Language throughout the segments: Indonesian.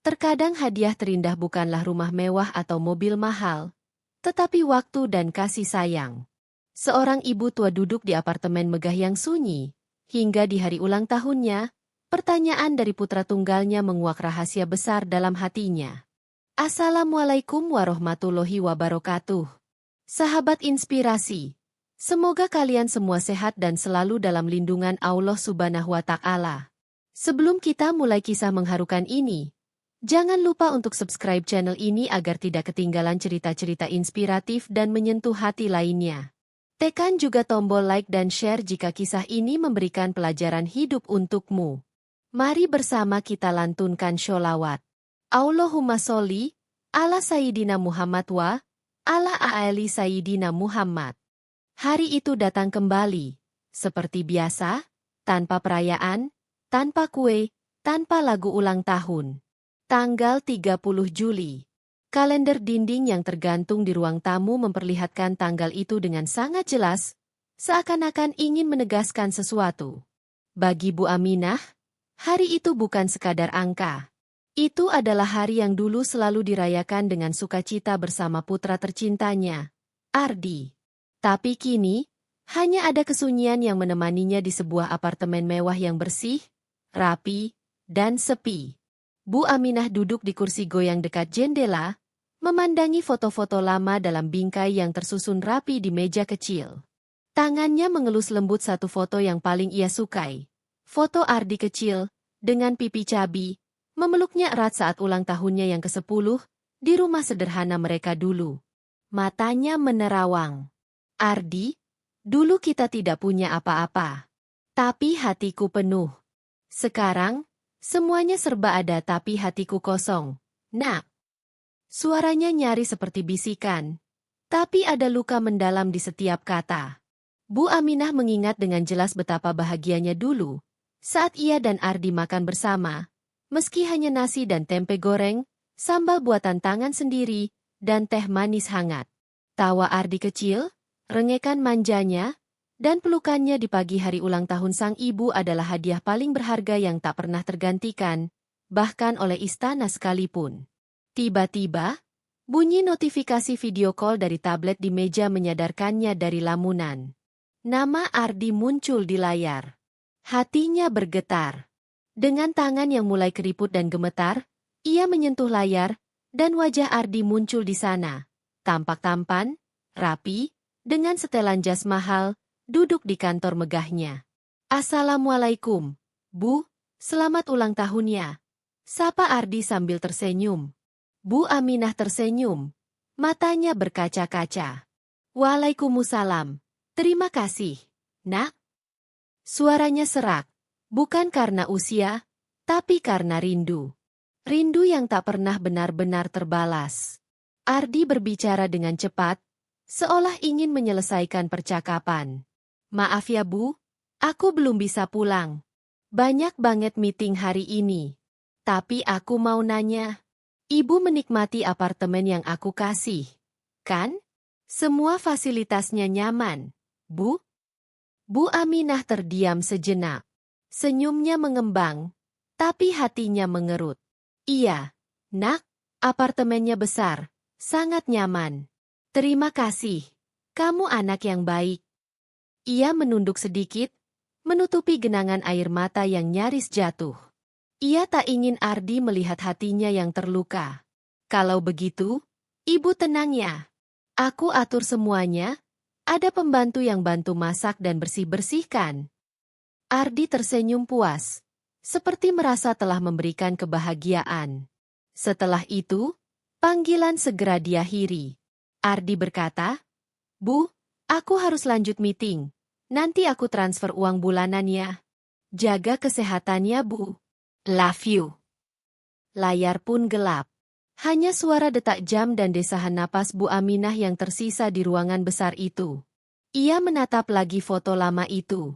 Terkadang hadiah terindah bukanlah rumah mewah atau mobil mahal, tetapi waktu dan kasih sayang. Seorang ibu tua duduk di apartemen megah yang sunyi, hingga di hari ulang tahunnya, pertanyaan dari putra tunggalnya menguak rahasia besar dalam hatinya. Assalamualaikum warahmatullahi wabarakatuh. Sahabat inspirasi, semoga kalian semua sehat dan selalu dalam lindungan Allah Subhanahu wa Ta'ala. Sebelum kita mulai kisah mengharukan ini, jangan lupa untuk subscribe channel ini agar tidak ketinggalan cerita-cerita inspiratif dan menyentuh hati lainnya. Tekan juga tombol like dan share jika kisah ini memberikan pelajaran hidup untukmu. Mari bersama kita lantunkan sholawat. Allahumma sholli ala Sayyidina Muhammad wa ala ali Sayyidina Muhammad. Hari itu datang kembali, seperti biasa, tanpa perayaan, tanpa kue, tanpa lagu ulang tahun. Tanggal 30 Juli. Kalender dinding yang tergantung di ruang tamu memperlihatkan tanggal itu dengan sangat jelas, seakan-akan ingin menegaskan sesuatu. Bagi Bu Aminah, hari itu bukan sekadar angka. Itu adalah hari yang dulu selalu dirayakan dengan sukacita bersama putra tercintanya, Ardi. Tapi kini, hanya ada kesunyian yang menemaninya di sebuah apartemen mewah yang bersih, rapi, dan sepi. Bu Aminah duduk di kursi goyang dekat jendela, memandangi foto-foto lama dalam bingkai yang tersusun rapi di meja kecil. Tangannya mengelus lembut satu foto yang paling ia sukai. Foto Ardi kecil, dengan pipi cabi, memeluknya erat saat ulang tahunnya yang ke-10, di rumah sederhana mereka dulu. Matanya menerawang. Ardi, dulu kita tidak punya apa-apa. Tapi hatiku penuh. Sekarang, semuanya serba ada tapi hatiku kosong. Nak. Suaranya nyaris seperti bisikan. Tapi ada luka mendalam di setiap kata. Bu Aminah mengingat dengan jelas betapa bahagianya dulu, saat ia dan Ardi makan bersama. Meski hanya nasi dan tempe goreng, sambal buatan tangan sendiri, dan teh manis hangat. Tawa Ardi kecil, rengekan manjanya, dan pelukannya di pagi hari ulang tahun sang ibu adalah hadiah paling berharga yang tak pernah tergantikan, bahkan oleh istana sekalipun. Tiba-tiba, bunyi notifikasi video call dari tablet di meja menyadarkannya dari lamunan. Nama Ardi muncul di layar. Hatinya bergetar. Dengan tangan yang mulai keriput dan gemetar, ia menyentuh layar, dan wajah Ardi muncul di sana. Tampak tampan, rapi, dengan setelan jas mahal, duduk di kantor megahnya. Assalamualaikum, Bu, selamat ulang tahunnya. Sapa Ardi sambil tersenyum. Bu Aminah tersenyum, matanya berkaca-kaca. Waalaikumsalam, terima kasih, Nak. Suaranya serak. Bukan karena usia, tapi karena rindu. Rindu yang tak pernah benar-benar terbalas. Ardi berbicara dengan cepat, seolah ingin menyelesaikan percakapan. Maaf ya Bu, aku belum bisa pulang. Banyak banget meeting hari ini. Tapi aku mau nanya. Ibu menikmati apartemen yang aku kasih, kan? Semua fasilitasnya nyaman, Bu? Bu Aminah terdiam sejenak. Senyumnya mengembang, tapi hatinya mengerut. Iya, Nak, apartemennya besar, sangat nyaman. Terima kasih, kamu anak yang baik. Ia menunduk sedikit, menutupi genangan air mata yang nyaris jatuh. Ia tak ingin Ardi melihat hatinya yang terluka. Kalau begitu, Ibu tenang ya. Aku atur semuanya, ada pembantu yang bantu masak dan bersih-bersihkan. Ardi tersenyum puas, seperti merasa telah memberikan kebahagiaan. Setelah itu, panggilan segera diakhiri. Ardi berkata, Bu, aku harus lanjut meeting. Nanti aku transfer uang bulanan ya. Jaga kesehatannya, Bu. Love you. Layar pun gelap. Hanya suara detak jam dan desahan napas Bu Aminah yang tersisa di ruangan besar itu. Ia menatap lagi foto lama itu.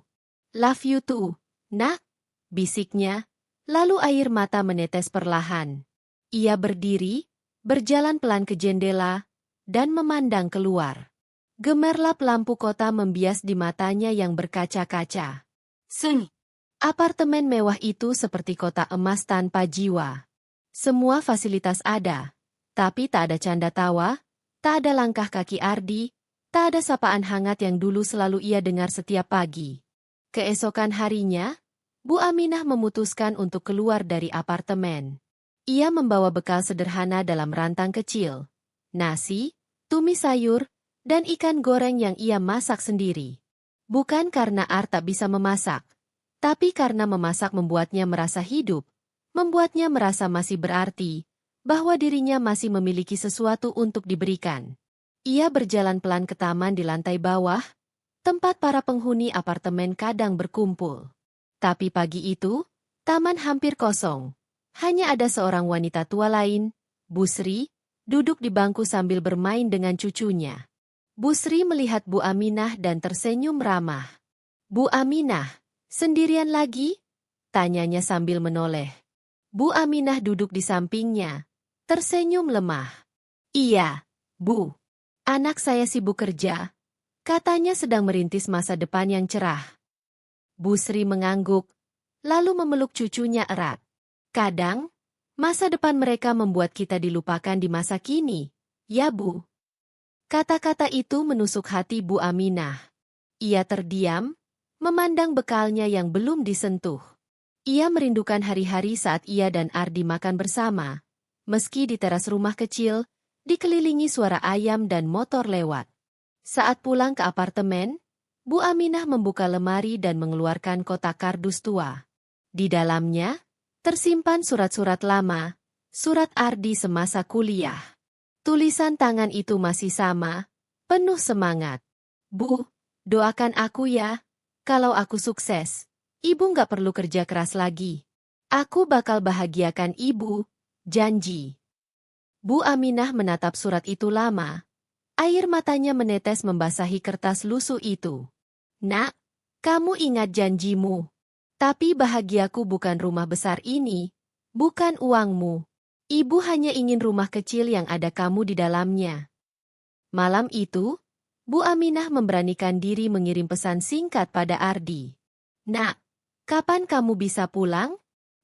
Love you too, Nak, bisiknya, lalu air mata menetes perlahan. Ia berdiri, berjalan pelan ke jendela, dan memandang keluar. Gemerlap lampu kota membias di matanya yang berkaca-kaca. Apartemen mewah itu seperti kota emas tanpa jiwa. Semua fasilitas ada, tapi tak ada canda tawa, tak ada langkah kaki Ardi, tak ada sapaan hangat yang dulu selalu ia dengar setiap pagi. Keesokan harinya, Bu Aminah memutuskan untuk keluar dari apartemen. Ia membawa bekal sederhana dalam rantang kecil, nasi, tumis sayur, dan ikan goreng yang ia masak sendiri. Bukan karena Art tak bisa memasak, tapi karena memasak membuatnya merasa hidup, membuatnya merasa masih berarti, bahwa dirinya masih memiliki sesuatu untuk diberikan. Ia berjalan pelan ke taman di lantai bawah, tempat para penghuni apartemen kadang berkumpul. Tapi pagi itu, taman hampir kosong. Hanya ada seorang wanita tua lain, Bu Sri, duduk di bangku sambil bermain dengan cucunya. Bu Sri melihat Bu Aminah dan tersenyum ramah. "Bu Aminah, sendirian lagi?" tanyanya sambil menoleh. Bu Aminah duduk di sampingnya, tersenyum lemah. "Iya, Bu. Anak saya sibuk kerja," katanya sedang merintis masa depan yang cerah. Bu Sri mengangguk, lalu memeluk cucunya erat. "Kadang, masa depan mereka membuat kita dilupakan di masa kini, ya Bu." Kata-kata itu menusuk hati Bu Aminah. Ia terdiam, memandang bekalnya yang belum disentuh. Ia merindukan hari-hari saat ia dan Ardi makan bersama, meski di teras rumah kecil, dikelilingi suara ayam dan motor lewat. Saat pulang ke apartemen, Bu Aminah membuka lemari dan mengeluarkan kotak kardus tua. Di dalamnya, tersimpan surat-surat lama, surat Ardi semasa kuliah. Tulisan tangan itu masih sama, penuh semangat. "Bu, doakan aku ya. Kalau aku sukses, Ibu nggak perlu kerja keras lagi. Aku bakal bahagiakan Ibu, janji." Bu Aminah menatap surat itu lama. Air matanya menetes membasahi kertas lusuh itu. "Nak, kamu ingat janjimu. Tapi bahagiaku bukan rumah besar ini, bukan uangmu. Ibu hanya ingin rumah kecil yang ada kamu di dalamnya." Malam itu, Bu Aminah memberanikan diri mengirim pesan singkat pada Ardi. "Nak, kapan kamu bisa pulang?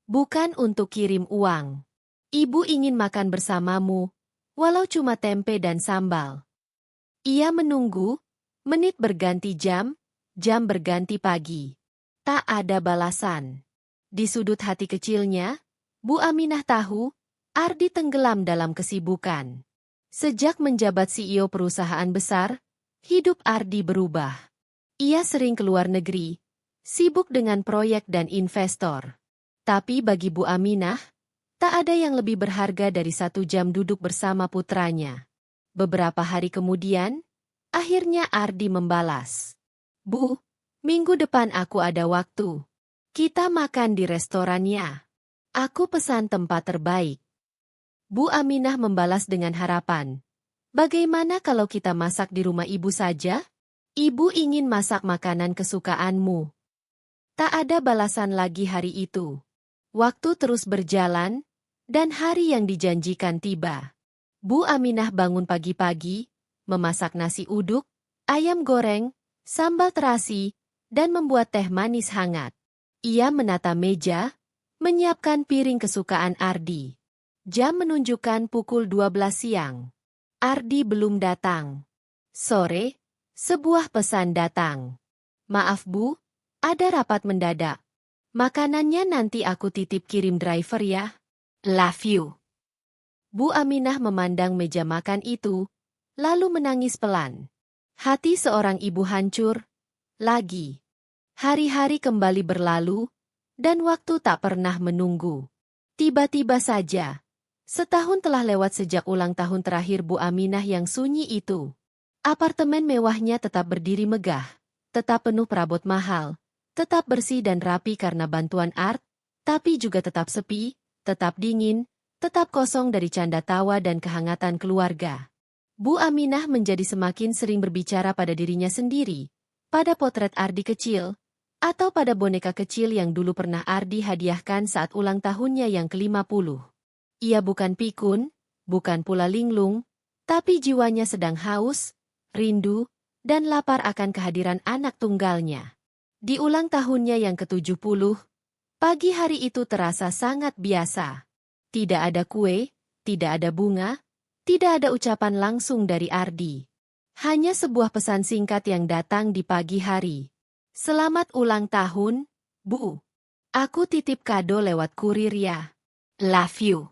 Bukan untuk kirim uang. Ibu ingin makan bersamamu, walau cuma tempe dan sambal." Ia menunggu, menit berganti jam berganti pagi. Tak ada balasan. Di sudut hati kecilnya, Bu Aminah tahu, Ardi tenggelam dalam kesibukan. Sejak menjabat CEO perusahaan besar, hidup Ardi berubah. Ia sering keluar negeri, sibuk dengan proyek dan investor. Tapi bagi Bu Aminah, tak ada yang lebih berharga dari 1 jam duduk bersama putranya. Beberapa hari kemudian, akhirnya Ardi membalas. "Bu, minggu depan aku ada waktu. Kita makan di restorannya. Aku pesan tempat terbaik." Bu Aminah membalas dengan harapan. "Bagaimana kalau kita masak di rumah Ibu saja? Ibu ingin masak makanan kesukaanmu." Tak ada balasan lagi hari itu. Waktu terus berjalan, dan hari yang dijanjikan tiba. Bu Aminah bangun pagi-pagi, memasak nasi uduk, ayam goreng, sambal terasi, dan membuat teh manis hangat. Ia menata meja, menyiapkan piring kesukaan Ardi. Jam menunjukkan pukul 12 siang. Ardi belum datang. Sore, sebuah pesan datang. "Maaf Bu, ada rapat mendadak. Makanannya nanti aku titip kirim driver ya. Love you." Bu Aminah memandang meja makan itu, lalu menangis pelan. Hati seorang ibu hancur. Lagi. Hari-hari kembali berlalu, dan waktu tak pernah menunggu. Tiba-tiba saja, setahun telah lewat sejak ulang tahun terakhir Bu Aminah yang sunyi itu. Apartemen mewahnya tetap berdiri megah, tetap penuh perabot mahal, tetap bersih dan rapi karena bantuan Art, tapi juga tetap sepi, tetap dingin, tetap kosong dari canda tawa dan kehangatan keluarga. Bu Aminah menjadi semakin sering berbicara pada dirinya sendiri, pada potret Ardi kecil, atau pada boneka kecil yang dulu pernah Ardi hadiahkan saat ulang tahunnya yang ke-50. Ia bukan pikun, bukan pula linglung, tapi jiwanya sedang haus, rindu, dan lapar akan kehadiran anak tunggalnya. Di ulang tahunnya yang ke-70, pagi hari itu terasa sangat biasa. Tidak ada kue, tidak ada bunga, tidak ada ucapan langsung dari Ardi. Hanya sebuah pesan singkat yang datang di pagi hari. Selamat ulang tahun, Bu. Aku titip kado lewat kurir ya. Love you.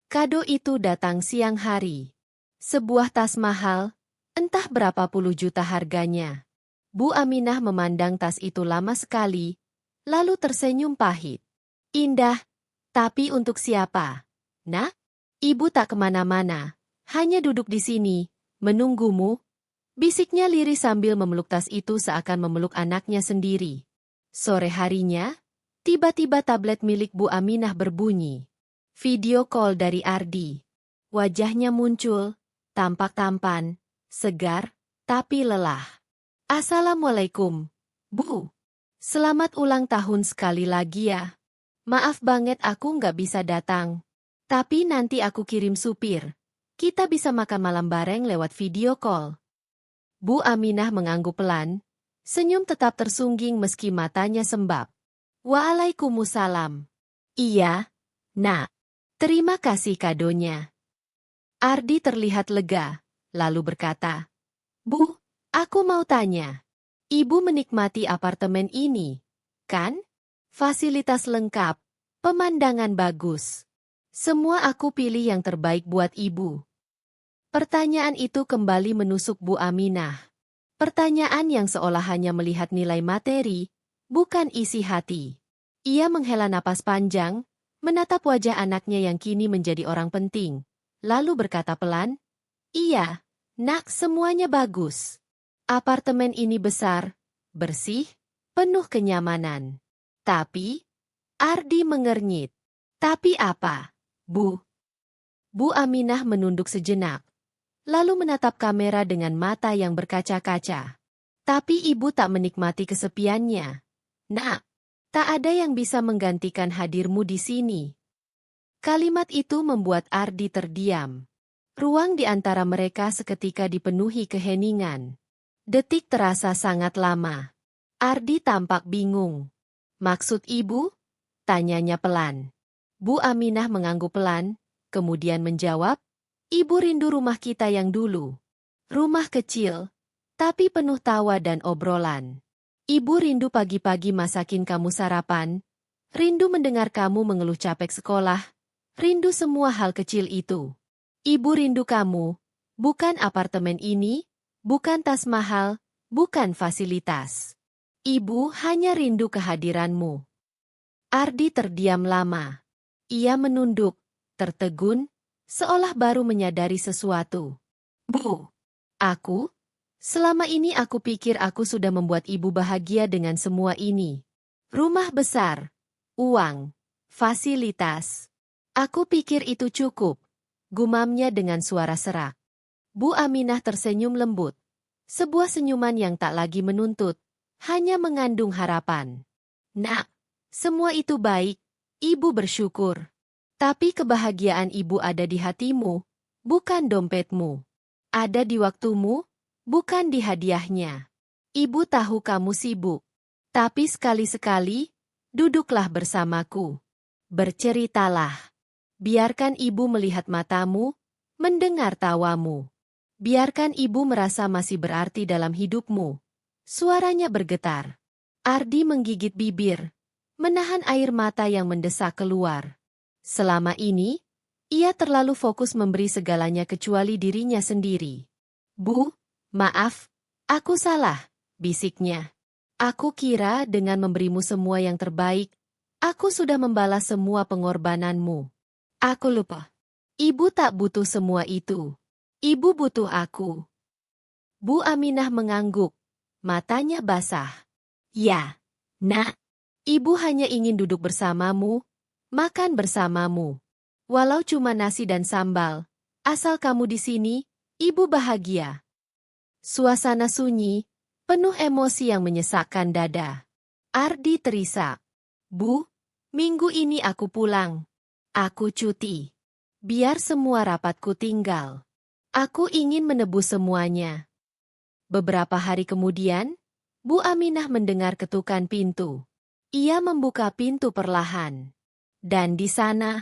Kado itu datang siang hari. Sebuah tas mahal, entah berapa puluh juta harganya. Bu Aminah memandang tas itu lama sekali, lalu tersenyum pahit. Indah, tapi untuk siapa? Nak, ibu tak kemana-mana, hanya duduk di sini, menunggumu. Bisiknya lirih sambil memeluk tas itu seakan memeluk anaknya sendiri. Sore harinya, tiba-tiba tablet milik Bu Aminah berbunyi. Video call dari Ardi. Wajahnya muncul, tampak tampan, segar, tapi lelah. Assalamualaikum, Bu. Selamat ulang tahun sekali lagi ya. Maaf banget aku nggak bisa datang. Tapi nanti aku kirim supir. Kita bisa makan malam bareng lewat video call. Bu Aminah mengangguk pelan, senyum tetap tersungging meski matanya sembab. Waalaikumsalam. Iya, Nak. Terima kasih kadonya. Ardi terlihat lega, lalu berkata, Bu, aku mau tanya. Ibu menikmati apartemen ini, kan? Fasilitas lengkap, pemandangan bagus. Semua aku pilih yang terbaik buat ibu. Pertanyaan itu kembali menusuk Bu Aminah. Pertanyaan yang seolah hanya melihat nilai materi, bukan isi hati. Ia menghela napas panjang, menatap wajah anaknya yang kini menjadi orang penting, lalu berkata pelan, Iya, Nak, semuanya bagus. Apartemen ini besar, bersih, penuh kenyamanan. Tapi, Ardi mengernyit. Tapi apa, Bu? Bu Aminah menunduk sejenak, lalu menatap kamera dengan mata yang berkaca-kaca. Tapi ibu tak menikmati kesepiannya. Nak, tak ada yang bisa menggantikan hadirmu di sini. Kalimat itu membuat Ardi terdiam. Ruang di antara mereka seketika dipenuhi keheningan. Detik terasa sangat lama. Ardi tampak bingung. Maksud ibu? Tanyanya pelan. Bu Aminah mengangguk pelan, kemudian menjawab, Ibu rindu rumah kita yang dulu. Rumah kecil, tapi penuh tawa dan obrolan. Ibu rindu pagi-pagi masakin kamu sarapan, rindu mendengar kamu mengeluh capek sekolah, rindu semua hal kecil itu. Ibu rindu kamu, bukan apartemen ini, bukan tas mahal, bukan fasilitas. Ibu hanya rindu kehadiranmu. Ardi terdiam lama. Ia menunduk, tertegun, seolah baru menyadari sesuatu. Bu, selama ini aku pikir aku sudah membuat ibu bahagia dengan semua ini. Rumah besar, uang, fasilitas. Aku pikir itu cukup, gumamnya dengan suara serak. Bu Aminah tersenyum lembut. Sebuah senyuman yang tak lagi menuntut, hanya mengandung harapan. Nak, semua itu baik, ibu bersyukur. Tapi kebahagiaan ibu ada di hatimu, bukan dompetmu. Ada di waktumu, bukan di hadiahnya. Ibu tahu kamu sibuk. Tapi sekali-sekali, duduklah bersamaku. Berceritalah. Biarkan ibu melihat matamu, mendengar tawamu. Biarkan ibu merasa masih berarti dalam hidupmu. Suaranya bergetar. Ardi menggigit bibir, menahan air mata yang mendesak keluar. Selama ini, ia terlalu fokus memberi segalanya kecuali dirinya sendiri. Bu, maaf, aku salah, bisiknya. Aku kira dengan memberimu semua yang terbaik, aku sudah membalas semua pengorbananmu. Aku lupa. Ibu tak butuh semua itu. Ibu butuh aku. Bu Aminah mengangguk, matanya basah. Ya, Nak, ibu hanya ingin duduk bersamamu, makan bersamamu. Walau cuma nasi dan sambal, asal kamu di sini, ibu bahagia. Suasana sunyi, penuh emosi yang menyesakkan dada. Ardi terisak. Bu, minggu ini aku pulang. Aku cuti. Biar semua rapatku tinggal. Aku ingin menebus semuanya. Beberapa hari kemudian, Bu Aminah mendengar ketukan pintu. Ia membuka pintu perlahan. Dan di sana,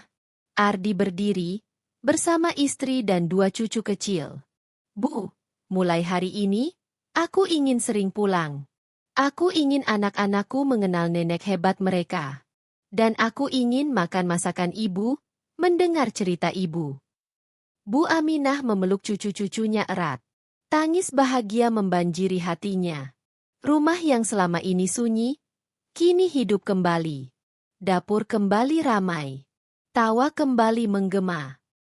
Ardi berdiri, bersama istri dan 2 cucu kecil. Bu, mulai hari ini, aku ingin sering pulang. Aku ingin anak-anakku mengenal nenek hebat mereka. Dan aku ingin makan masakan ibu, mendengar cerita ibu. Bu Aminah memeluk cucu-cucunya erat. Tangis bahagia membanjiri hatinya. Rumah yang selama ini sunyi, kini hidup kembali. Dapur kembali ramai. Tawa kembali menggema.